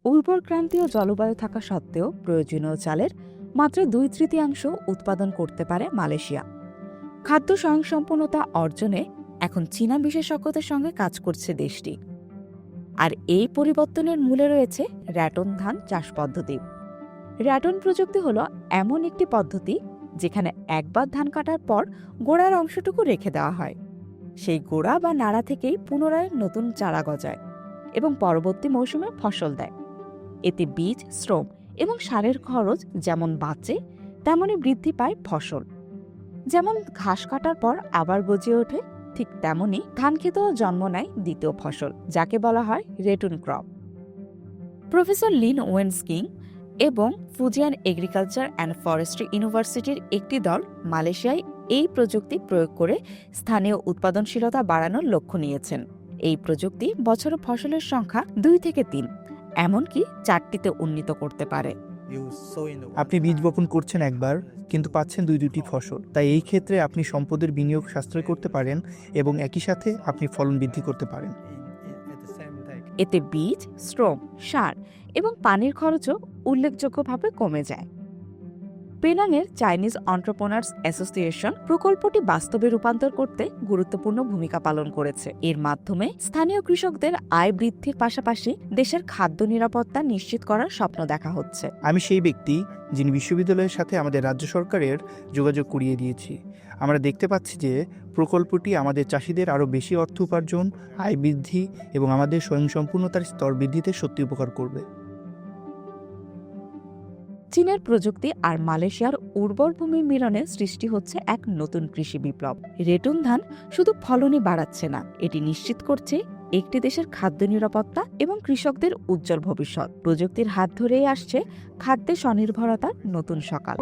উর্বর ক্রান্তীয় জলবায়ু থাকা সত্ত্বেও প্রয়োজনীয় চালের মাত্র 2/3 উৎপাদন করতে পারে মালয়েশিয়া। খাদ্য স্বয়ংসম্পূর্ণতা অর্জনে এখন চীনা বিশেষজ্ঞদের সঙ্গে কাজ করছে দেশটি। আর এই পরিবর্তনের মূলে রয়েছে র্যাটন ধান চাষ পদ্ধতি। র্যাটন প্রযুক্তি হলো এমন একটি পদ্ধতি যেখানে একবার ধান কাটার পর গোড়ার অংশটুকু রেখে দেওয়া হয়। সেই গোড়া বা নাড়া থেকেই পুনরায় নতুন চারা গজায় এবং পরবর্তী মৌসুমে ফসল দেয়। এতে বীজ, শ্রম এবং সারের খরচ যেমন বাঁচে, তেমনই বৃদ্ধি পায় ফসল। যেমন ঘাস কাটার পর আবার গজিয়ে ওঠে, ঠিক তেমনই ধান ক্ষেতেও জন্ম নেয় দ্বিতীয় ফসল, যাকে বলা হয় রেটুন ক্রপ। প্রফেসর লিন ওয়েনস্কিং এবং ফুজিয়ান এগ্রিকালচার অ্যান্ড ফরেস্ট্রি ইউনিভার্সিটির একটি দল মালয়েশিয়ায় এই প্রযুক্তি প্রয়োগ করে স্থানীয় উৎপাদনশীলতা বাড়ানোর লক্ষ্য নিয়েছেন। এই প্রযুক্তি বছরে ফসলের সংখ্যা 2 থেকে 3, এমনকি 4টিতে উন্নীত করতে পারে। আপনি বীজ বপন করছেন একবার, কিন্তু পাচ্ছেন 2টি ফসল। তাই এই ক্ষেত্রে আপনি সম্পদের বিনিয়োগ সাশ্রয় করতে পারেন এবং একই সাথে আপনি ফলন বৃদ্ধি করতে পারেন। এতে বীজ, শ্রম, সার এবং পানির খরচও উল্লেখযোগ্যভাবে কমে যায়। পেনাংয়ের চাইনিজ এন্টারপ্রেনার্স অ্যাসোসিয়েশন প্রকল্পটি বাস্তবে রূপান্তর করতে গুরুত্বপূর্ণ ভূমিকা পালন করেছে। এর মাধ্যমে স্থানীয় কৃষকদের আয় বৃদ্ধির পাশাপাশি দেশের খাদ্য নিরাপত্তা নিশ্চিত করার স্বপ্ন দেখা হচ্ছে। আমি সেই ব্যক্তি যিনি বিশ্ববিদ্যালয়ের সাথে আমাদের রাজ্য সরকারের যোগাযোগ করিয়ে দিয়েছি। আমরা দেখতে পাচ্ছি যে প্রকল্পটি আমাদের চাষিদের আরও বেশি অর্থ উপার্জন, আয় বৃদ্ধি এবং আমাদের স্বয়ংসম্পূর্ণতার স্তর বৃদ্ধিতে সত্যি উপকার করবে। চীনের প্রযুক্তি আর মালয়েশিয়ার উর্বর ভূমির মিলনে সৃষ্টি হচ্ছে এক নতুন কৃষি বিপ্লব। রেটুন ধান শুধু ফলনই বাড়াচ্ছে না, এটি নিশ্চিত করছে একটি দেশের খাদ্য নিরাপত্তা এবং কৃষকদের উজ্জ্বল ভবিষ্যৎ। প্রযুক্তির হাত ধরেই আসছে খাদ্যে স্বনির্ভরতার নতুন সকাল।